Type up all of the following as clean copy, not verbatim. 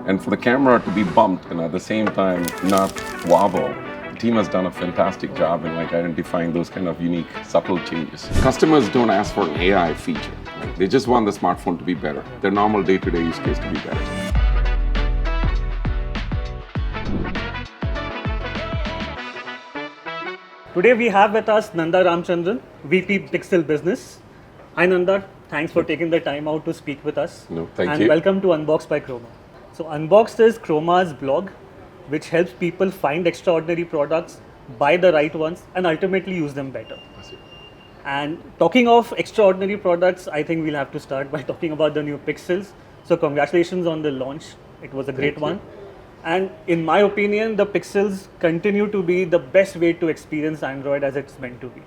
And for the camera to be bumped and at the same time not wobble, the team has done a fantastic job in like identifying those kind of unique, subtle changes. Customers don't ask for an AI feature. Right? They just want the smartphone to be better, their normal day-to-day use case to be better. Today we have with us Nanda Ramachandran, VP Pixel Business. Hi Nanda, thanks for taking the time out to speak with us. No, thank and you. Welcome to Unboxed by Croma. So Unboxed is Chroma's blog, which helps people find extraordinary products, buy the right ones, and ultimately use them better. And talking of extraordinary products, I think we'll have to start by talking about the new Pixels. So congratulations on the launch. It was a great one. And in my opinion, the Pixels continue to be the best way to experience Android as it's meant to be.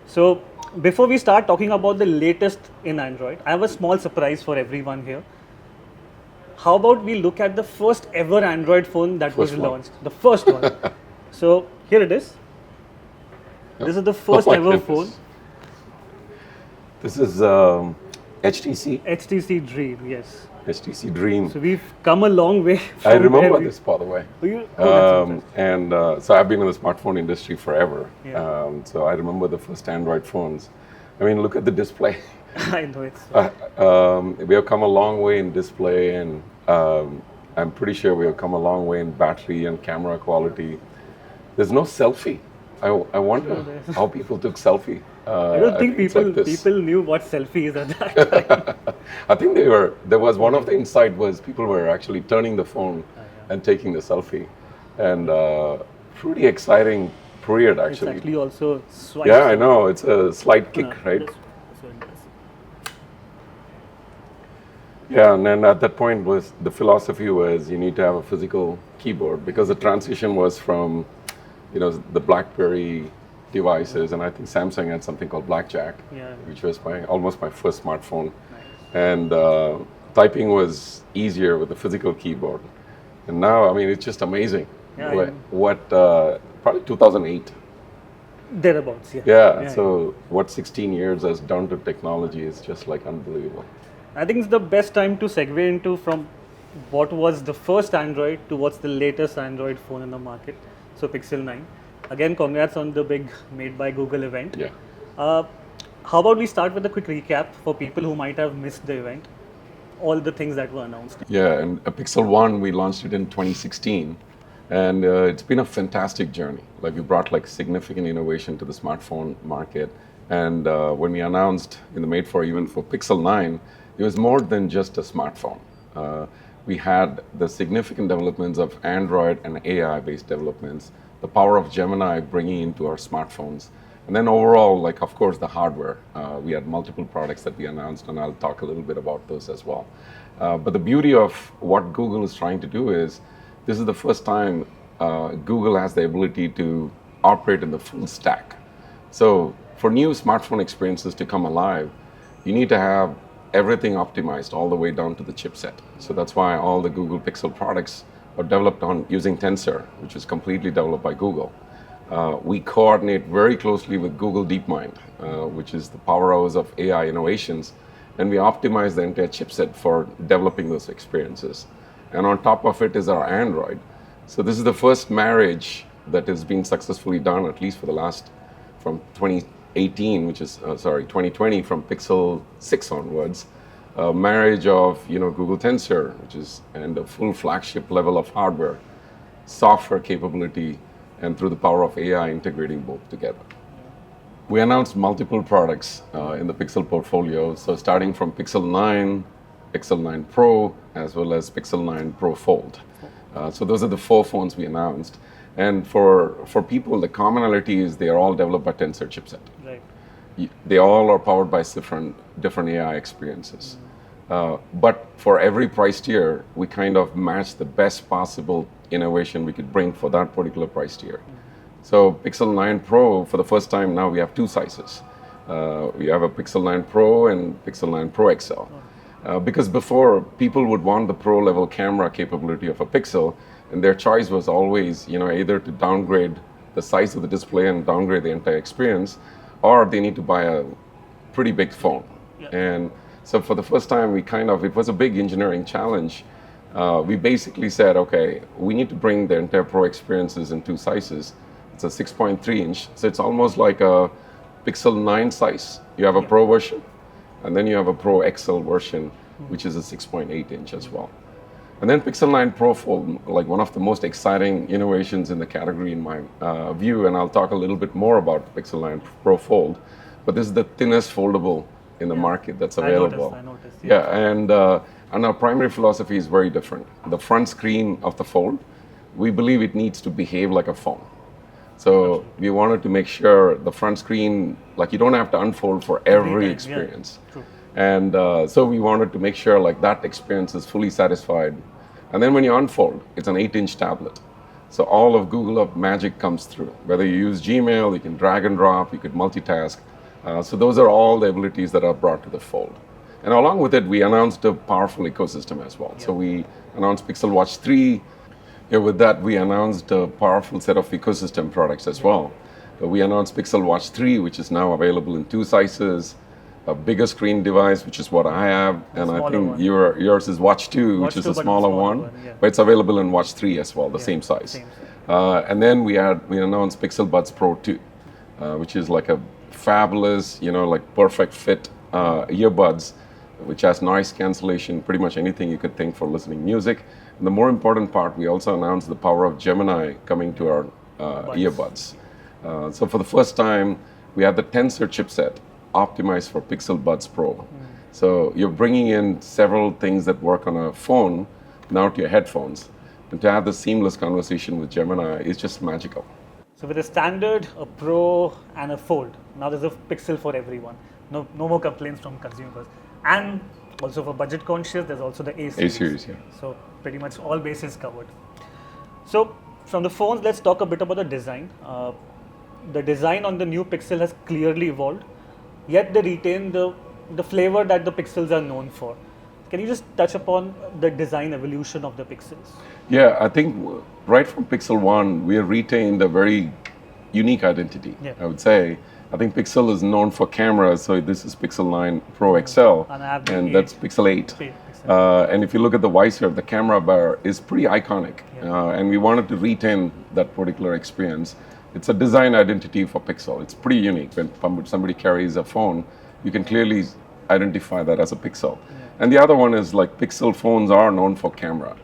So before we start talking about the latest in Android, I have a small surprise for everyone here. How about we look at the first ever Android phone that was launched? The first one. So here it is. This is the first ever phone. This is HTC. HTC Dream, yes. HTC Dream. So we've come a long way. I remember this, by the way. So I've been in the smartphone industry forever. Yeah. So I remember the first Android phones. I mean, look at the display. I know it's. We have come a long way in display, and I'm pretty sure we have come a long way in battery and camera quality. There's no selfie. I wonder how people took selfie. I don't think people knew what selfie is at that time. I think there was one of the insight was people were actually turning the phone and taking the selfie, and pretty exciting period actually. It's actually also swipe. Yeah, I know, it's a slight kick, right? Yeah, and then at that point was the philosophy was you need to have a physical keyboard because the transition was from, the BlackBerry devices, and I think Samsung had something called Blackjack, which was almost my first smartphone. Nice. And typing was easier with the physical keyboard. And now, I mean, it's just amazing. Yeah, Probably 2008. Thereabouts, yeah. Yeah, so what 16 years has done to technology is just like unbelievable. I think it's the best time to segue into from what was the first Android to what's the latest Android phone in the market. So Pixel 9. Again, congrats on the big Made by Google event. Yeah. How about we start with a quick recap for people who might have missed the event, all the things that were announced. Yeah, and Pixel 1, we launched it in 2016. And it's been a fantastic journey. Like we brought like significant innovation to the smartphone market. And when we announced in the Made for Event for Pixel 9, it was more than just a smartphone. We had the significant developments of Android and AI-based developments, the power of Gemini bringing into our smartphones. And then overall, like of course, the hardware. We had multiple products that we announced, and I'll talk a little bit about those as well. But the beauty of what Google is trying to do is, this is the first time Google has the ability to operate in the full stack. So for new smartphone experiences to come alive, you need to have everything optimized all the way down to the chipset. So that's why all the Google Pixel products are developed on using Tensor, which is completely developed by Google. We coordinate very closely with Google DeepMind, which is the powerhouse of AI innovations, and we optimize the entire chipset for developing those experiences. And on top of it is our Android. So this is the first marriage that has been successfully done, at least for the last, from 2018, 2020, from Pixel 6 onwards, a marriage of Google Tensor, and a full flagship level of hardware, software capability, and through the power of AI integrating both together. We announced multiple products in the Pixel portfolio. So starting from Pixel 9, Pixel 9 Pro, as well as Pixel 9 Pro Fold. So those are the 4 phones we announced. And for people, the commonality is they are all developed by Tensor chipset. Right. They all are powered by different AI experiences. But for every price tier, we kind of match the best possible innovation we could bring for that particular price tier. So Pixel 9 Pro, for the first time now, we have 2 sizes. We have a Pixel 9 Pro and Pixel 9 Pro XL. Because before, people would want the pro level camera capability of a Pixel, and their choice was always, either to downgrade the size of the display and downgrade the entire experience, or they need to buy a pretty big phone. Yeah. And so for the first time, it was a big engineering challenge we basically said, okay, we need to bring the entire Pro experiences in two sizes. It's a 6.3 inch, so it's almost like a Pixel 9 size. You have a Pro version, and then you have a Pro XL version, which is a 6.8 inch as well. And then Pixel 9 Pro Fold, like one of the most exciting innovations in the category in my view, and I'll talk a little bit more about Pixel 9 Pro Fold, but this is the thinnest foldable in the market that's available. I noticed. And our primary philosophy is very different. The front screen of the Fold, we believe it needs to behave like a phone. So we wanted to make sure the front screen, like you don't have to unfold for every experience. Yeah, true. And so we wanted to make sure like that experience is fully satisfied. And then when you unfold, it's an 8-inch tablet. So all of Google Magic comes through. Whether you use Gmail, you can drag and drop, you could multitask. So those are all the abilities that are brought to the Fold. And along with it, we announced a powerful ecosystem as well. So we announced Pixel Watch 3. With that, we announced a powerful set of ecosystem products as well. We announced Pixel Watch 3, which is now available in two sizes. A bigger screen device, which is what I have, and I think yours is Watch 2, which is a smaller one, but it's available in Watch 3 as well, the same size. And then we announced Pixel Buds Pro 2, which is like a fabulous, like perfect fit earbuds, which has noise cancellation, pretty much anything you could think for listening music. And the more important part, we also announced the power of Gemini coming to our earbuds. So for the first time, we have the Tensor chipset optimized for Pixel Buds Pro. So you're bringing in several things that work on a phone now to your headphones. And to have the seamless conversation with Gemini is just magical. So with a standard, a Pro, and a Fold, now there's a Pixel for everyone. No more complaints from consumers. And also for budget conscious, there's also the A series. A series, yeah. So pretty much all bases covered. So from the phones, let's talk a bit about the design. The design on the new Pixel has clearly evolved, yet they retain the flavor that the Pixels are known for. Can you just touch upon the design evolution of the Pixels? Yeah, I think right from Pixel 1, we have retained a very unique identity, I would say. I think Pixel is known for cameras, so this is Pixel 9 Pro XL, and that's Pixel 8. And if you look at the visor, the camera bar is pretty iconic, and we wanted to retain that particular experience. It's a design identity for Pixel. It's pretty unique. When somebody carries a phone, you can clearly identify that as a Pixel. And the other one is like Pixel phones are known for camera,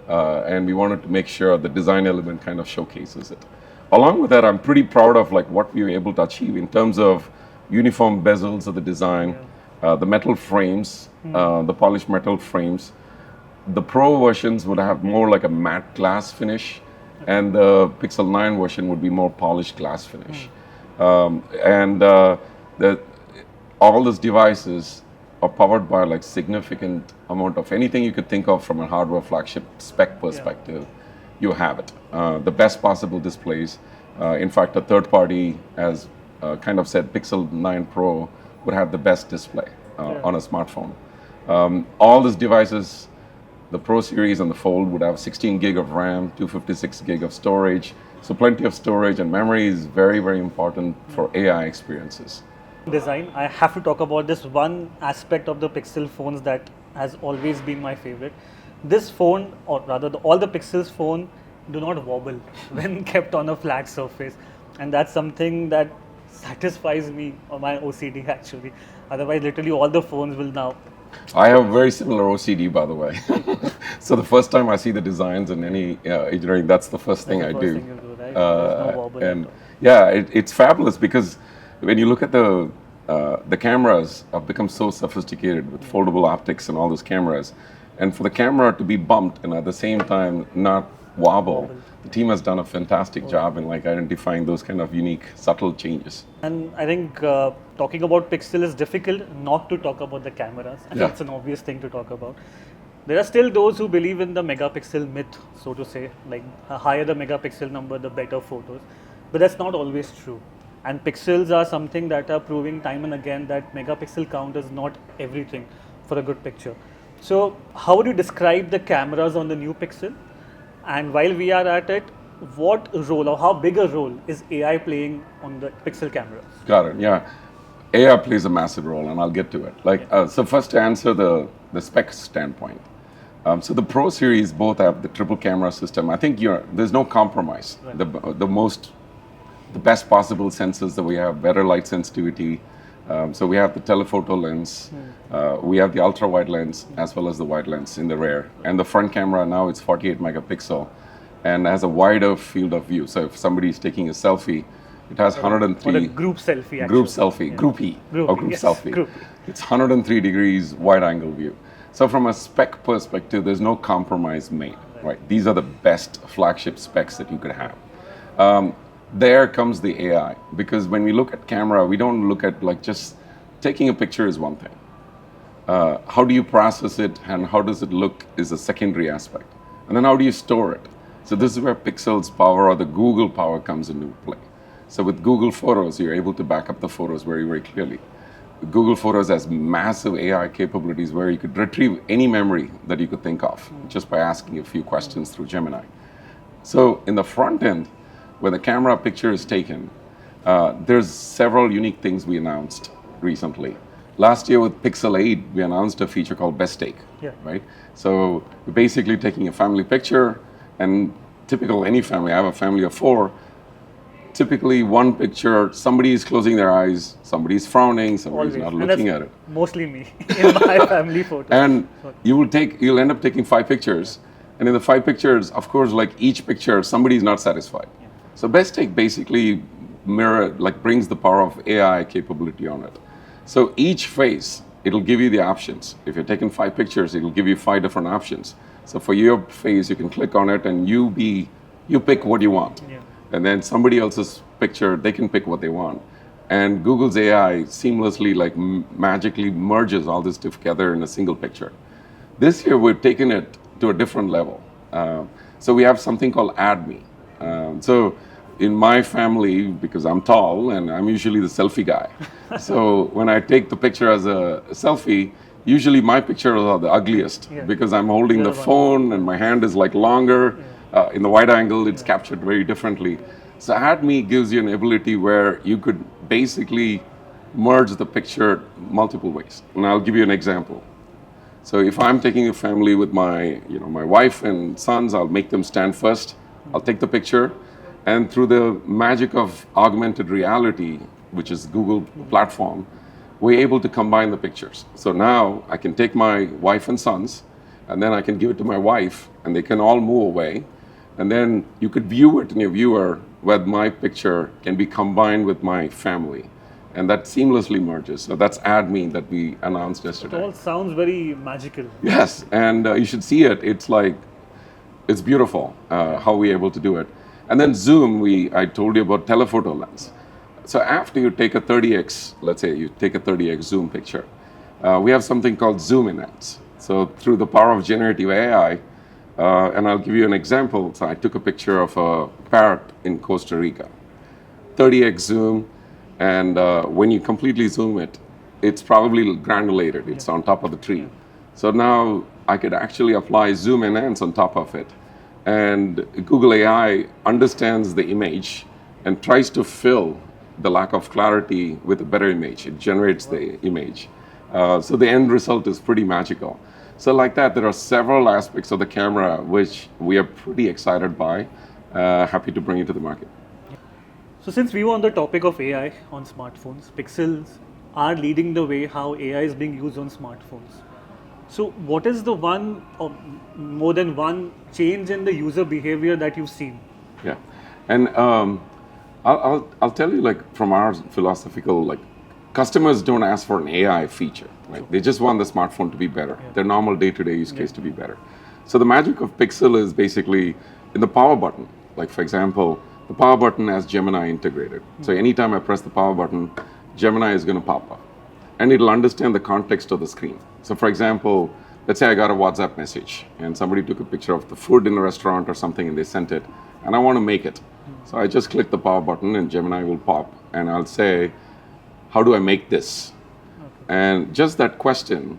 and we wanted to make sure the design element kind of showcases it. Along with that, I'm pretty proud of like what we were able to achieve in terms of uniform bezels of the design, the metal frames, the polished metal frames. The Pro versions would have more like a matte glass finish, and the Pixel 9 version would be more polished glass finish. All these devices are powered by like significant amount of anything you could think of from a hardware flagship spec perspective. You have it. The best possible displays. In fact, a third party has kind of said Pixel 9 Pro would have the best display on a smartphone. All these devices, the Pro series and the Fold, would have 16 gig of RAM, 256 gig of storage. So plenty of storage, and memory is very, very important for AI experiences. Design, I have to talk about this one aspect of the Pixel phones that has always been my favorite. This phone, or rather all the Pixel's phone, do not wobble when kept on a flat surface, and that's something that satisfies me, or my OCD actually. Otherwise, literally all the phones will now. I have very similar OCD, by the way. So the first time I see the designs in any engineering, that's the first thing I do. Right? There's no wobble and yeah, it's fabulous because when you look at the cameras have become so sophisticated with foldable optics and all those cameras. And for the camera to be bumped and at the same time not wobble, the team has done a fantastic job in like identifying those kind of unique, subtle changes. And I think talking about Pixel is difficult not to talk about the cameras. And that's an obvious thing to talk about. There are still those who believe in the megapixel myth, so to say, like higher the megapixel number, the better photos. But that's not always true. And pixels are something that are proving time and again that megapixel count is not everything for a good picture. So how would you describe the cameras on the new Pixel? And while we are at it, what role or how big a role is AI playing on the Pixel cameras? Got it, yeah. AI plays a massive role, and I'll get to it. So first to answer the spec standpoint, So the Pro series both have the triple camera system. I think there's no compromise. Right. The best possible sensors that we have, better light sensitivity. So we have the telephoto lens, we have the ultra wide lens as well as the wide lens in the rear. And the front camera now it's 48 megapixel and has a wider field of view. So if somebody is taking a selfie, it has 103. Or a group selfie, actually. Group selfie, groupie, or group selfie. Groupie. It's 103 degrees wide angle view. So from a spec perspective, there's no compromise made, right? These are the best flagship specs that you could have. There comes the AI, because when we look at camera, we don't look at like just taking a picture is one thing. How do you process it and how does it look is a secondary aspect. And then how do you store it? So this is where Pixel's power or the Google power comes into play. So with Google Photos, you're able to back up the photos very, very clearly. Google Photos has massive AI capabilities where you could retrieve any memory that you could think of just by asking a few questions through Gemini. So in the front end, where the camera picture is taken, there's several unique things we announced recently. Last year with Pixel 8, we announced a feature called Best Take, right? So we're basically taking a family picture, and typical any family, I have a family of 4, typically one picture, somebody is closing their eyes, somebody is frowning, somebody's not looking at it. Mostly me in my family photos. And you'll end up taking 5 pictures, and in the 5 pictures, of course, like each picture, somebody is not satisfied. So Best Take basically brings the power of AI capability on it. So each face, it'll give you the options. If you're taking 5 pictures, it'll give you 5 different options. So for your face, you can click on it and you pick what you want. Yeah. And then somebody else's picture, they can pick what they want. And Google's AI seamlessly, magically merges all this together in a single picture. This year, we've taken it to a different level. So we have something called Add Me. So in my family, because I'm tall and I'm usually the selfie guy, so when I take the picture as a selfie, usually my pictures are the ugliest because I'm holding the phone and my hand is longer. In the wide angle, it's captured very differently. So Add Me gives you an ability where you could basically merge the picture multiple ways. And I'll give you an example. So if I'm taking a family with my wife and sons, I'll make them stand first. I'll take the picture, and through the magic of augmented reality, which is Google platform, we're able to combine the pictures. So now I can take my wife and sons, and then I can give it to my wife, and they can all move away. And then you could view it in your viewer where my picture can be combined with my family. And that seamlessly merges. So that's Add Me that we announced yesterday. It all sounds very magical. Yes, and you should see it. It's beautiful how we're able to do it. And then Zoom, I told you about telephoto lens. So after you take a 30x, let's say you take a 30x zoom picture, we have something called Zoom Enhance. So through the power of generative AI, and I'll give you an example. So I took a picture of a parrot in Costa Rica. 30x zoom, and when you completely zoom it, it's probably granulated. It's on top of the tree. So now I could actually apply Zoom Enhance on top of it. And Google AI understands the image and tries to fill the lack of clarity with a better image. It generates the image. So the end result is pretty magical. So like that, there are several aspects of the camera which we are pretty excited by. Happy to bring it to the market. So since we were on the topic of AI on smartphones, Pixels are leading the way how AI is being used on smartphones. So what is the one or more than one change in the user behavior that you've seen? Yeah, and I'll tell you, from our philosophical, customers don't ask for an AI feature, right? They just want the smartphone to be better, their normal day-to-day use case to be better. So the magic of Pixel is basically in the power button. Like for example, the power button has Gemini integrated. So anytime I press the power button, Gemini is going to pop up. And it'll understand the context of the screen. So for example, let's say I got a WhatsApp message and somebody took a picture of the food in a restaurant or something and they sent it, and I want to make it. So I just click the power button and Gemini will pop and I'll say, how do I make this? And just that question,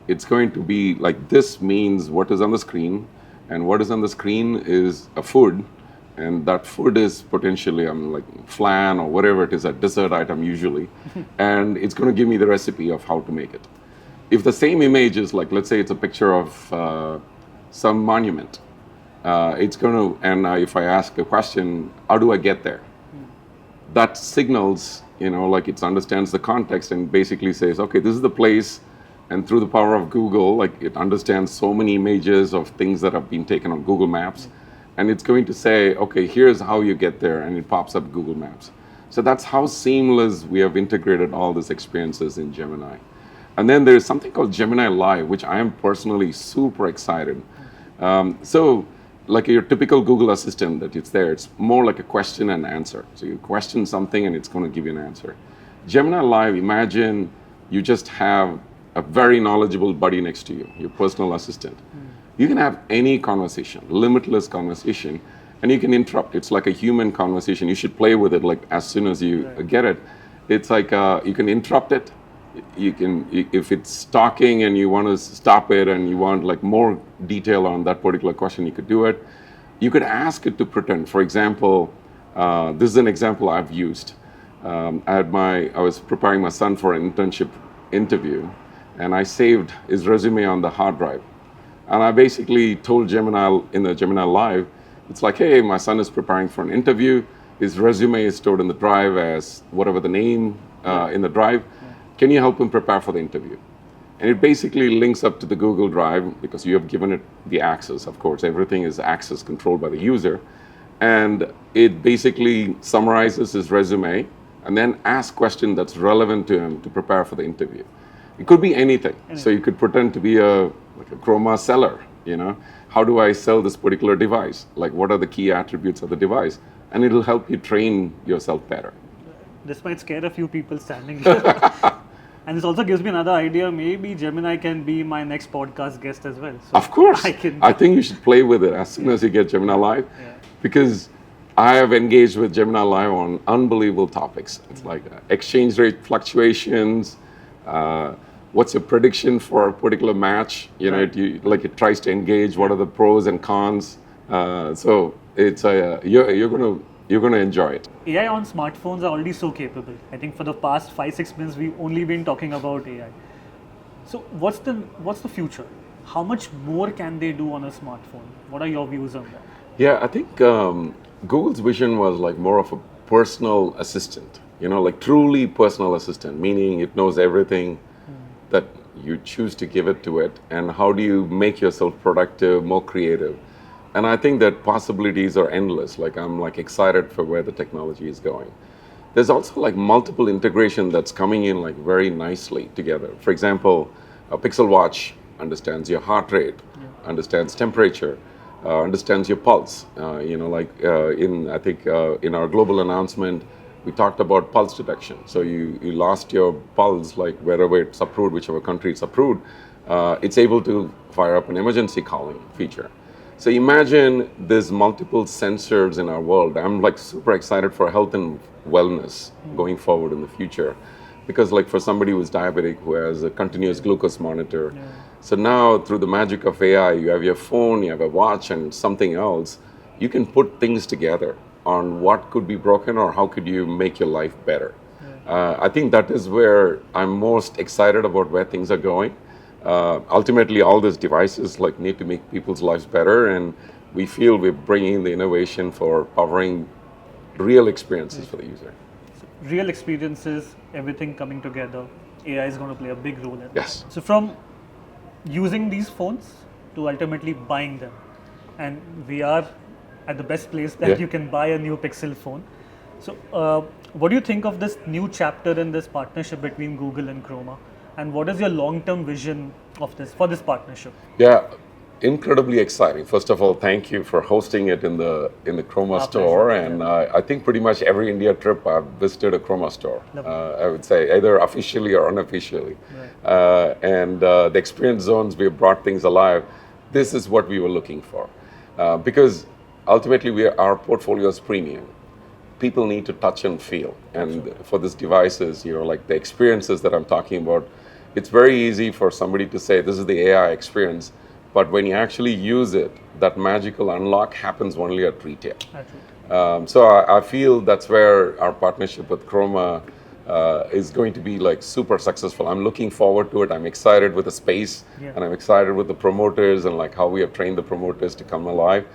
it's going to be this means what is on the screen, and what is on the screen is a food, and that food is potentially flan or whatever it is, a dessert item usually, and it's going to give me the recipe of how to make it. If the same image is let's say it's a picture of some monument. It's going to, and if I ask a question, how do I get there? That signals, like it understands the context and basically says, okay, this is the place. And through the power of Google, like it understands so many images of things that have been taken on Google Maps. And it's going to say, okay, here's how you get there. And it pops up Google Maps. So that's how seamless we have integrated all these experiences in Gemini. And then there's something called Gemini Live, which I am personally super excited. So like your typical Google Assistant that it's there, it's more like a question and answer. So you question something and it's going to give you an answer. Gemini Live, imagine you just have a very knowledgeable buddy next to you, your personal assistant. You can have any conversation, limitless conversation, and you can interrupt. It's like a human conversation. You should play with it like as soon as you get it. It's like you can interrupt it. You can, if it's talking and you want to stop it and you want like more detail on that particular question, you could do it. You could ask it to pretend. For example, this is an example I've used. I was preparing my son for an internship interview, and I saved his resume on the hard drive. And I basically told Gemini in the Gemini Live, it's like, hey, my son is preparing for an interview. His resume is stored in the drive as whatever the name in the drive. Can you help him prepare for the interview? And it basically links up to the Google Drive because you have given it the access. Of course, everything is access controlled by the user. And it basically summarizes his resume and then asks questions that's relevant to him to prepare for the interview. It could be anything. So you could pretend to be a Croma seller, How do I sell this particular device? Like, what are the key attributes of the device? And it'll help you train yourself better. This might scare a few people standing here. And this also gives me another idea. Maybe Gemini can be my next podcast guest as well. So of course. I think you should play with it as soon as you get Gemini Live. Because I have engaged with Gemini Live on unbelievable topics. It's like exchange rate fluctuations, what's your prediction for a particular match? It tries to engage what are the pros and cons. So it's you're going to enjoy it. AI on smartphones are already so capable. I think for the past 5-6 minutes we've only been talking about AI. So what's the future? How much more can they do on a smartphone? What are your views on that? Yeah, I think Google's vision was like more of a personal assistant. Like truly personal assistant, meaning it knows everything that you choose to give it to it, and how do you make yourself productive, more creative. And I think that possibilities are endless. Like I'm excited for where the technology is going. There's also like multiple integration that's coming in like very nicely together. For example, a Pixel Watch understands your heart rate, understands temperature, understands your pulse. In our global announcement, we talked about pulse detection. So you lost your pulse, like wherever it's approved, whichever country it's approved, it's able to fire up an emergency calling feature. So imagine there's multiple sensors in our world. I'm like super excited for health and wellness going forward in the future. Because like for somebody who's diabetic, who has a continuous glucose monitor. So now through the magic of AI, you have your phone, you have a watch and something else, you can put things together on what could be broken or how could you make your life better. I think that is where I'm most excited about where things are going. Ultimately, all these devices like need to make people's lives better, and we feel we're bringing the innovation for powering real experiences for the user. So real experiences, everything coming together. AI is going to play a big role in that. Yes. So from using these phones to ultimately buying them, and we are at the best place that you can buy a new Pixel phone. So what do you think of this new chapter in this partnership between Google and Croma? And what is your long-term vision of this for this partnership? Yeah, incredibly exciting. First of all, thank you for hosting it in the Croma store. Pleasure. And I think pretty much every India trip I've visited a Croma store. I would say either officially or unofficially. And the experience zones, we have brought things alive. This is what we were looking for, because ultimately our portfolio is premium. People need to touch and feel. And for these devices, like the experiences that I'm talking about, it's very easy for somebody to say, this is the AI experience. But when you actually use it, that magical unlock happens only at retail. So I feel that's where our partnership with Croma is going to be like super successful. I'm looking forward to it. I'm excited with the space, and I'm excited with the promoters and like how we have trained the promoters to come alive.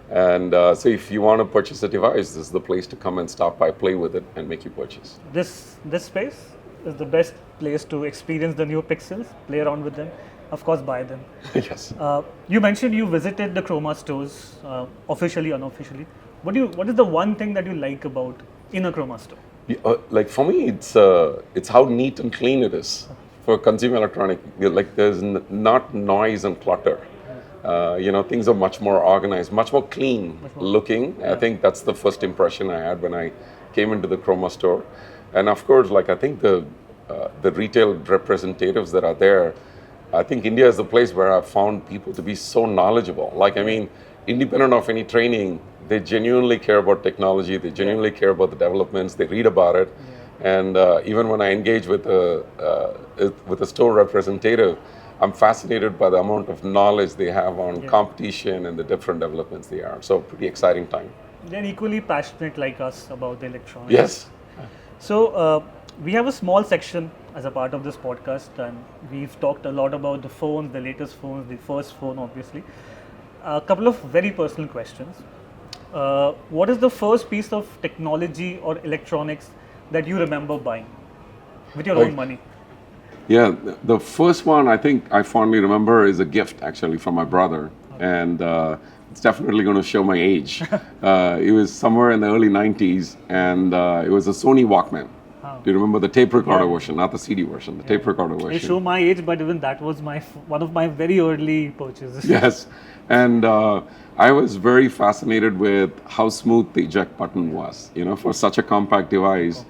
And so if you want to purchase a device, this is the place to come and stop by, play with it, and make you purchase. This space is the best place to experience the new Pixels, play around with them, of course buy them. Yes. You mentioned you visited the Croma stores, officially, unofficially. What is the one thing that you like about in a Croma store? Like for me, it's how neat and clean it is for consumer electronic. Like there's not noise and clutter. Things are much more organized, much more clean looking. I think that's the first impression I had when I came into the Croma store. And of course, like I think the retail representatives that are there, I think India is the place where I've found people to be so knowledgeable. Like, I mean, independent of any training, they genuinely care about technology. They genuinely care about the developments. They read about it. And even when I engage with a store representative, I'm fascinated by the amount of knowledge they have on competition and the different developments they are. So pretty exciting time. They're equally passionate like us about the electronics. Yes. So we have a small section as a part of this podcast, and we've talked a lot about the phones, the latest phones, the first phone, obviously. A couple of very personal questions. What is the first piece of technology or electronics that you remember buying with your own money? Yeah, the first one I think I fondly remember is a gift actually from my brother, and it's definitely going to show my age. It was somewhere in the early 90s, and it was a Sony Walkman. Do you remember the tape recorder version, not the CD version, the tape recorder version? They show my age, but even that was one of my very early purchases. Yes, and I was very fascinated with how smooth the eject button was. For such a compact device,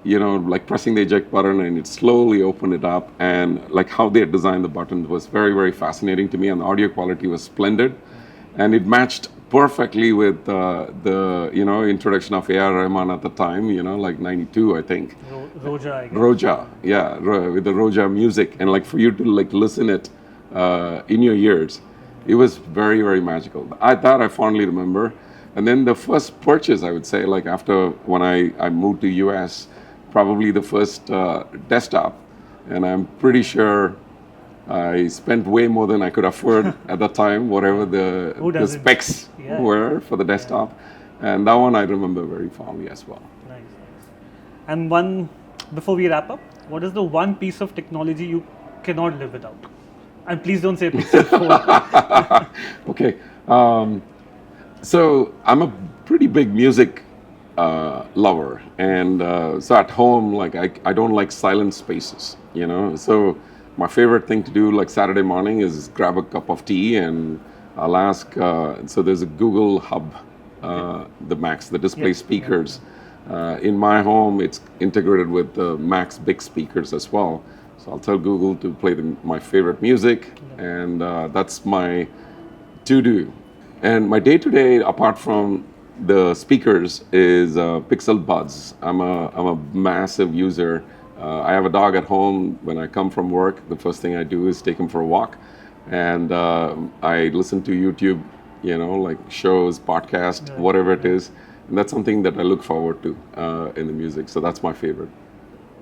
like pressing the eject button and it slowly opened it up, and like how they had designed the buttons was very, very fascinating to me, and the audio quality was splendid, and it matched perfectly with the introduction of A.R. Rahman at the time, like 92, I think. Roja, I guess. Roja, yeah, with the Roja music, and like for you to like listen it in your ears, it was very, very magical. That I fondly remember. And then the first purchase, I would say, like after when I moved to US, probably the first desktop, and I'm pretty sure I spent way more than I could afford at the time, whatever the specs were for the desktop. And that one I remember very fondly as well. Nice. And before we wrap up, what is the one piece of technology you cannot live without? And please don't say Pixel 4. Okay. So I'm a pretty big music lover, and so at home, like I don't like silent spaces, So my favorite thing to do, like Saturday morning, is grab a cup of tea, and I'll ask. So there's a Google Hub, the Max, the display speakers. In my home, it's integrated with the Max big speakers as well. So I'll tell Google to play my favorite music, and that's my to-do. And my day-to-day, apart from the speakers, is Pixel Buds. I'm a massive user. I have a dog at home. When I come from work, the first thing I do is take him for a walk, and I listen to YouTube, like shows, podcasts, whatever it is. And that's something that I look forward to in the music. So that's my favorite.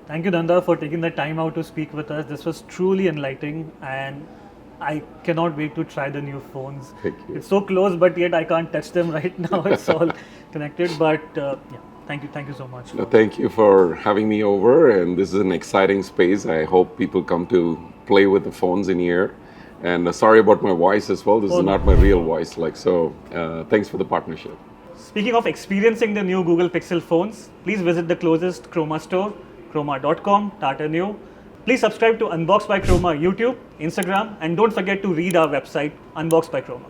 Thank you, Nanda, for taking the time out to speak with us. This was truly enlightening, and I cannot wait to try the new phones. Thank you. It's so close, but yet I can't touch them right now. It's all connected. But thank you so much. Thank you for having me over, and this is an exciting space. I hope people come to play with the phones in here. And sorry about my voice as well. This is not my real voice. Thanks for the partnership. Speaking of experiencing the new Google Pixel phones, please visit the closest Croma store, croma.com, Tata New. Please subscribe to Unboxed by Croma YouTube, Instagram, and don't forget to read our website, Unboxed by Croma.